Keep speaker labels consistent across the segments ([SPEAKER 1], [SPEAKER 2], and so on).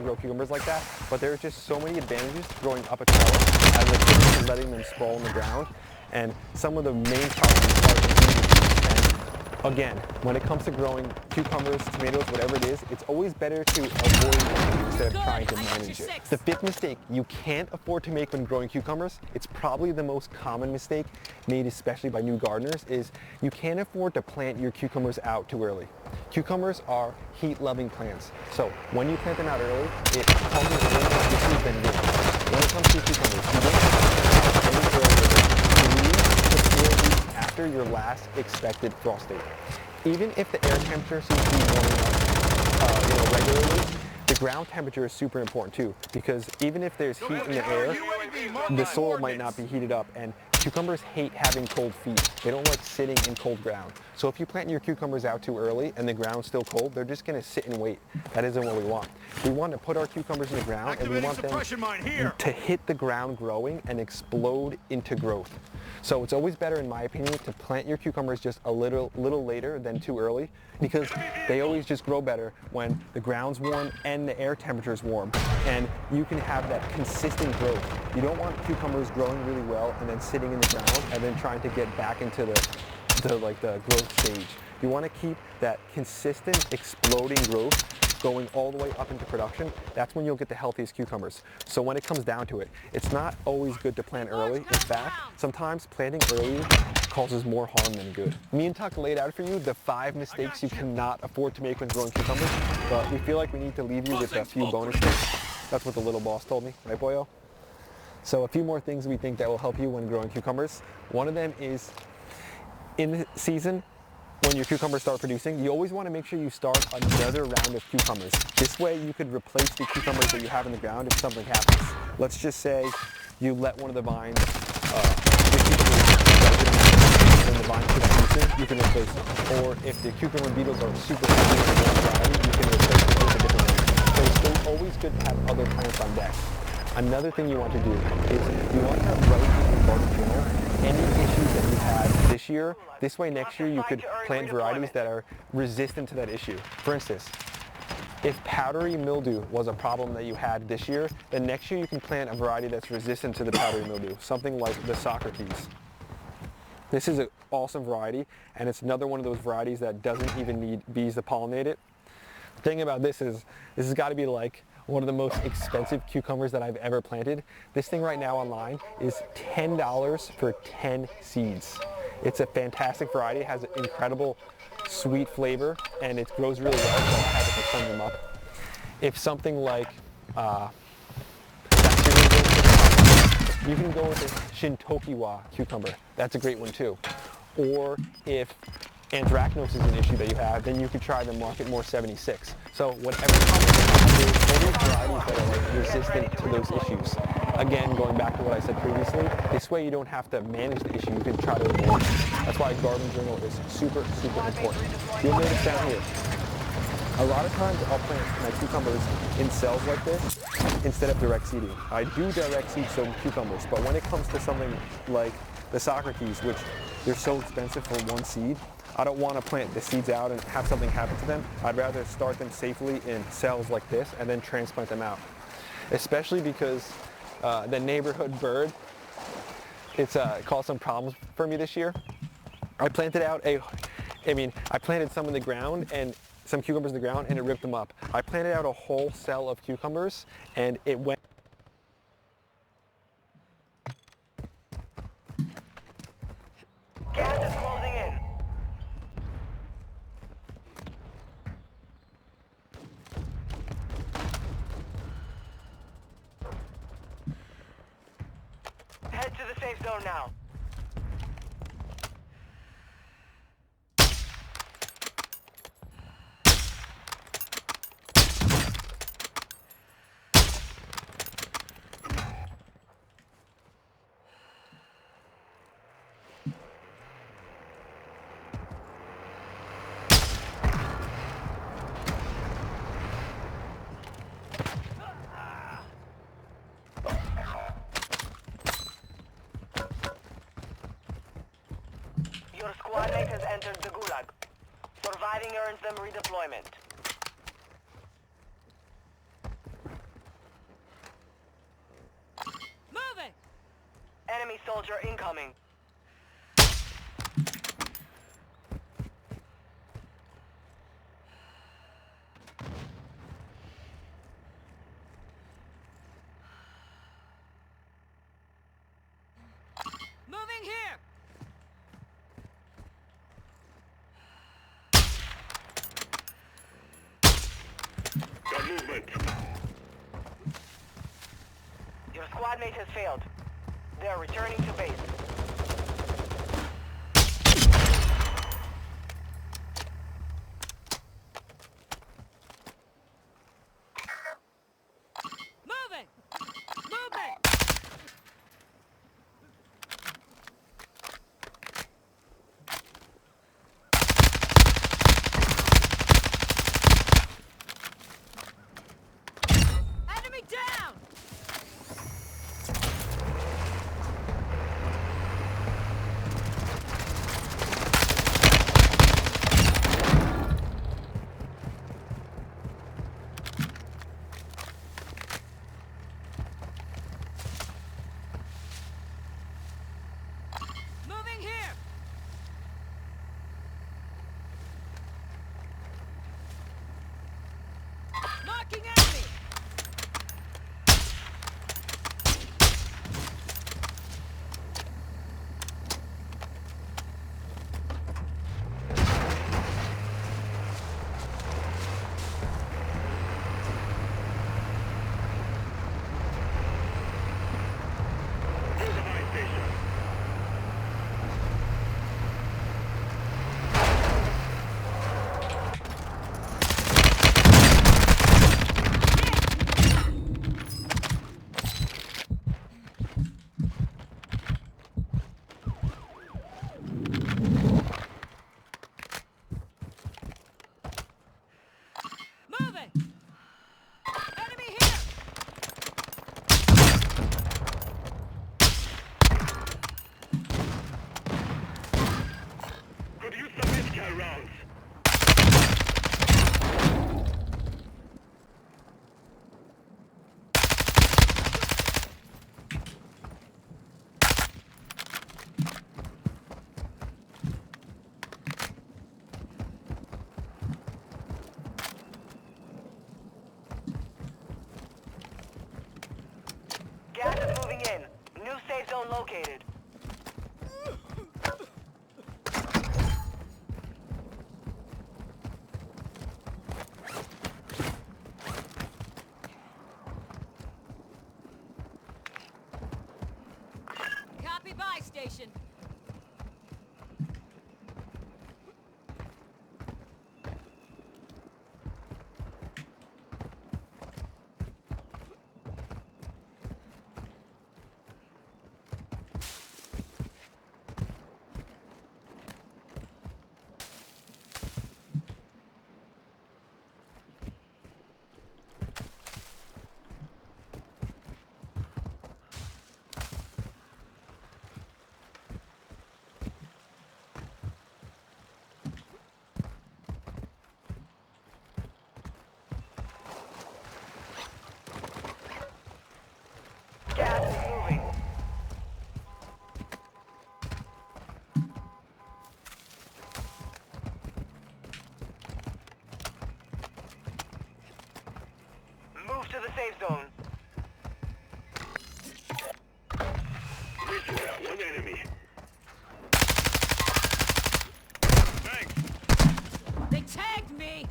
[SPEAKER 1] grow cucumbers like that, but there are just so many advantages to growing up a trellis as opposed to letting them sprawl on the ground. And some of the main problems are the weeds. And again, when it comes to growing cucumbers, tomatoes, whatever it is, it's always better to avoid it instead of trying to manage it. The fifth mistake you can't afford to make when growing cucumbers, it's probably the most common mistake made especially by new gardeners, is you can't afford to plant your cucumbers out too early. Cucumbers are heat-loving plants, so when you plant them out early, it causes a little more issues than good. When it comes to cucumbers, you don't have to plant out any earlier than 3 to 4 weeks after your last expected frost date. Even if the air temperature seems to be warming up regularly, the ground temperature is super important too, because even if there's heat in the air, the soil might not be heated up, and cucumbers hate having cold feet. They don't like sitting in cold ground. So if you plant your cucumbers out too early and the ground's still cold, they're just going to sit and wait. That isn't what we want. We want to put our cucumbers in the ground and we want them to hit the ground growing and explode into growth. So it's always better, in my opinion, to plant your cucumbers just a little later than too early, because they always just grow better when the ground's warm and the air temperature is warm, and you can have that consistent growth. You don't want cucumbers growing really well and then sitting in the ground and then trying to get back into the growth stage. You want to keep that consistent exploding growth going all the way up into production. That's when you'll get the healthiest cucumbers. So when it comes down to it, it's not always good to plant early. In fact, sometimes planting early causes more harm than good. Me and Tuck laid out for you the 5 mistakes you cannot afford to make when growing cucumbers, but we feel like we need to leave you with a few bonus tips. That's what the little boss told me, right, boyo? So a few more things we think that will help you when growing cucumbers. One of them is, in the season, when your cucumbers start producing, you always want to make sure you start another round of cucumbers. This way you could replace the cucumbers that you have in the ground if something happens. Let's just say you let one of the vines, and the vines quit producing, you can replace them. Or if the cucumber beetles are super heavy in one variety, you can replace them with a different one. So it's always good to have other plants on deck. Another thing you want to do is you want to write in your garden journal any issues that you had this year. This way next year you could plant varieties that are resistant to that issue. For instance, if powdery mildew was a problem that you had this year, then next year you can plant a variety that's resistant to the powdery mildew, something like the Socrates. This is an awesome variety, and it's another one of those varieties that doesn't even need bees to pollinate it. The thing about this is, this has got to be like one of the most expensive cucumbers that I've ever planted. This thing right now online is $10 for 10 seeds. It's a fantastic variety. It has an incredible sweet flavor, and it grows really well, so I had to send them up. If something like you can go with the Shintokiwa cucumber. That's a great one too. Or if anthracnose is an issue that you have, then you could try the Market More 76. So whatever comes, there's always varieties that are like resistant to those issues. Again, going back to what I said previously, this way you don't have to manage the issue, you can try to avoid it. That's why a garden journal is super, super important. You'll notice down here, a lot of times I'll plant my cucumbers in cells like this instead of direct seeding. I do direct seed some cucumbers, but when it comes to something like the Socrates, which they're so expensive for one seed, I don't want to plant the seeds out and have something happen to them. I'd rather start them safely in cells like this and then transplant them out. Especially because the neighborhood bird, it's caused some problems for me this year. I planted some in the ground and some cucumbers in the ground, and it ripped them up. I planted out a whole cell of cucumbers and it went.
[SPEAKER 2] Gas is closing in. Head to the safe zone now. Your squad mate has entered the Gulag. Surviving earns them redeployment. soldier incoming.
[SPEAKER 3] Moving here!
[SPEAKER 4] Got movement.
[SPEAKER 2] Your squad mate has failed. They are returning to base.
[SPEAKER 3] Moving! Movement! Enemy down! Moving here! Marking enemy!
[SPEAKER 4] Here's the buy station.
[SPEAKER 3] Moving! Enemy here!
[SPEAKER 4] Could use some mid-cal rounds.
[SPEAKER 2] Gas is moving in. New safe zone located.
[SPEAKER 3] Copy buy station.
[SPEAKER 2] Gas is moving. Move to the safe zone.
[SPEAKER 4] Mission, one enemy. Thanks.
[SPEAKER 3] They tagged me!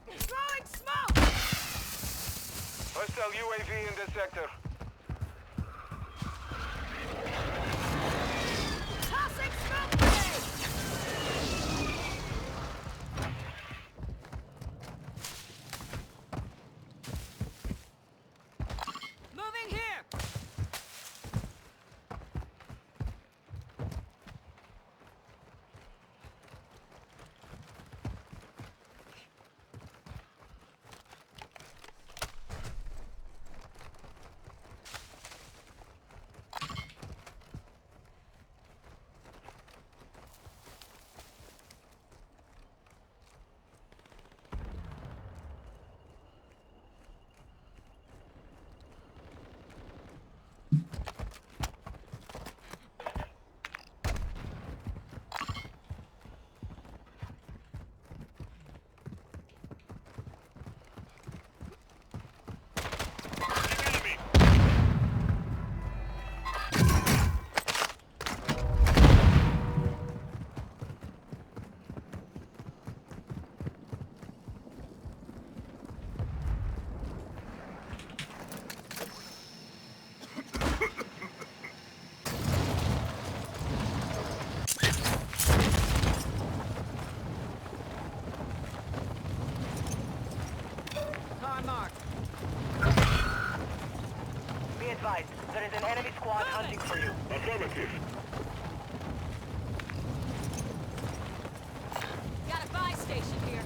[SPEAKER 3] Throwing smoke!
[SPEAKER 2] Hostile UAV in this sector.
[SPEAKER 3] Tossing smoke grenade! Moving here!
[SPEAKER 2] advised, there is an enemy squad hunting for you.
[SPEAKER 4] Affirmative.
[SPEAKER 3] Got a buy station here.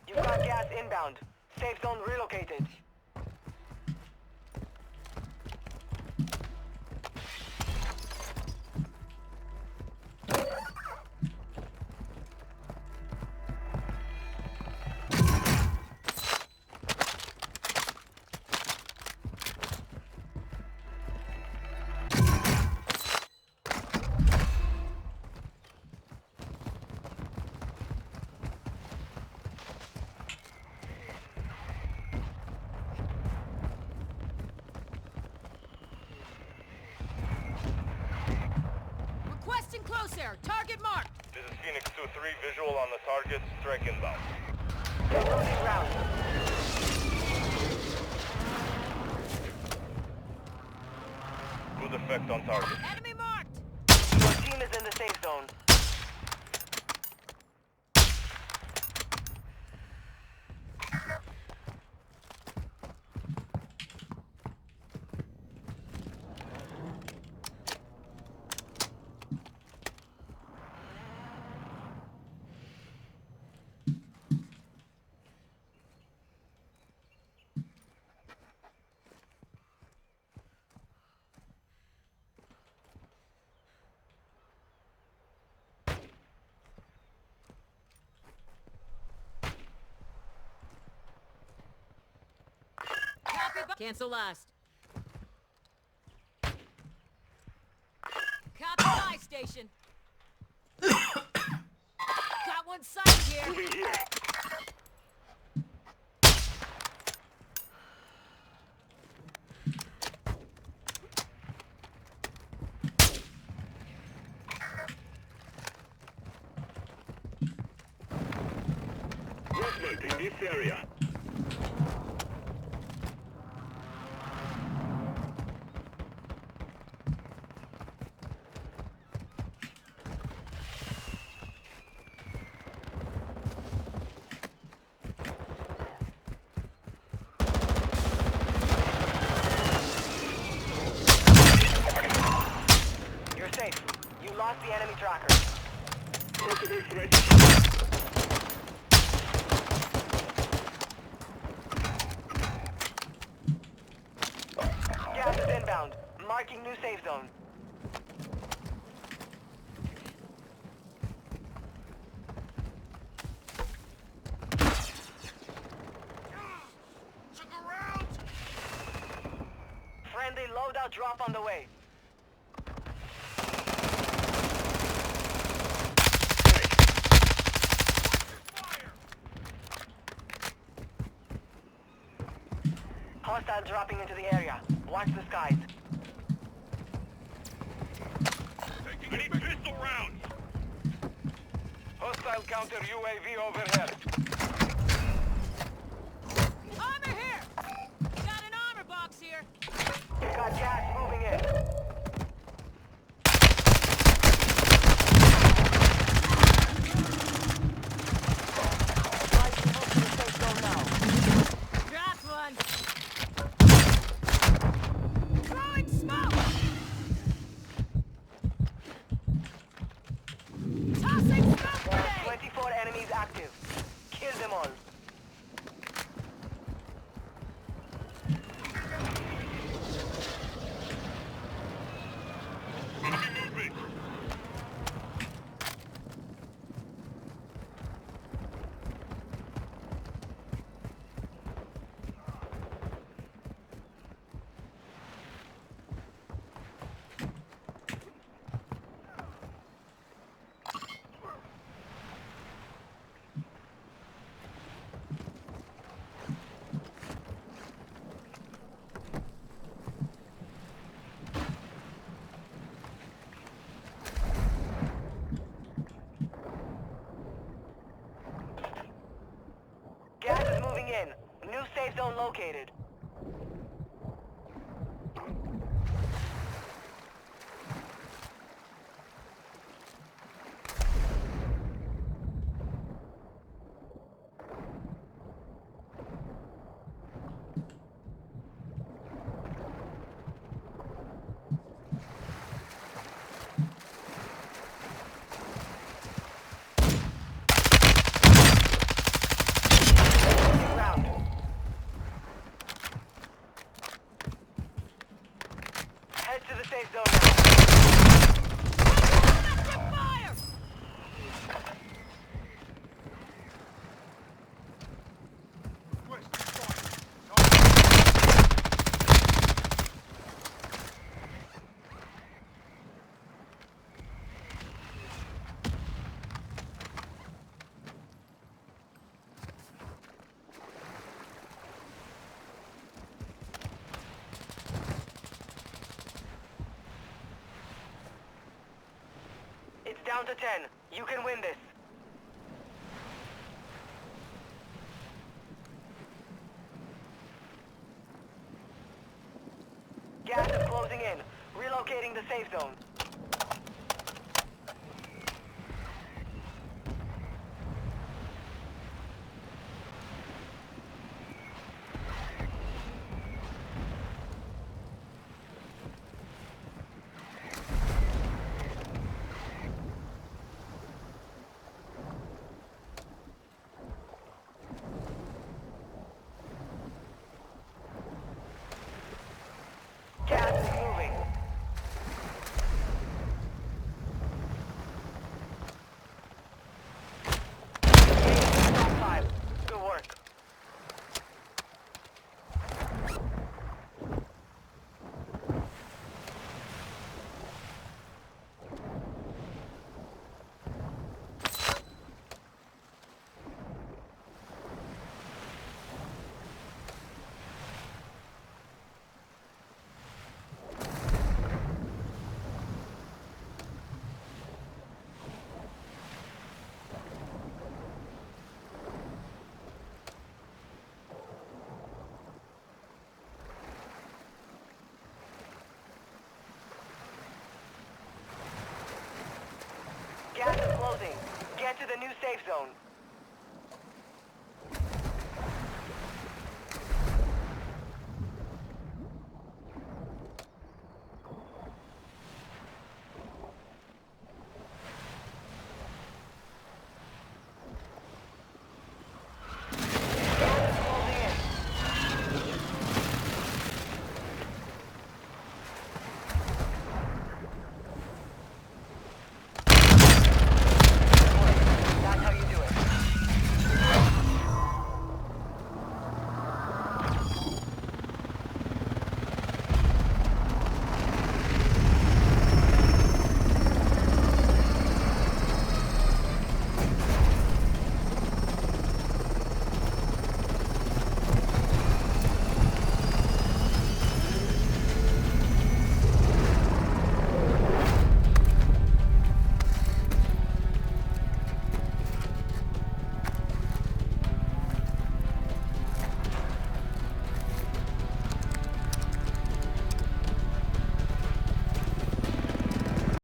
[SPEAKER 2] You've got gas inbound. Safe zone relocated.
[SPEAKER 3] Requesting close air. Target marked.
[SPEAKER 4] This is Phoenix 2-3, visual on the target, strike inbound.
[SPEAKER 2] You're losing ground.
[SPEAKER 4] Good effect on target.
[SPEAKER 3] Enemy marked.
[SPEAKER 2] Your team is in the safe zone.
[SPEAKER 3] Copy. Cancel last. Copy buy station. Got one sighted here.
[SPEAKER 4] Moving here. Movement in this area.
[SPEAKER 2] You're safe. You lost the enemy tracker.
[SPEAKER 4] Possible threat.
[SPEAKER 2] Gas is inbound. Marking new safe zone. Friendly loadout drop on the way. Hostile dropping into the area. Watch the skies.
[SPEAKER 4] I need pistol rounds.
[SPEAKER 2] Hostile counter UAV overhead.
[SPEAKER 3] Armor here. Got an armor box here.
[SPEAKER 2] Got gas moving in. Flight to move to the safe zone now.
[SPEAKER 3] Dropped one. Throwing smoke. Tossing smoke
[SPEAKER 2] There are
[SPEAKER 3] grenade.
[SPEAKER 2] 24 enemies active. down to 10. You can win this. Gas is closing in. Relocating the safe zone. Gas is moving. Top 5. Good work. Gas is closing. Get to the new safe zone.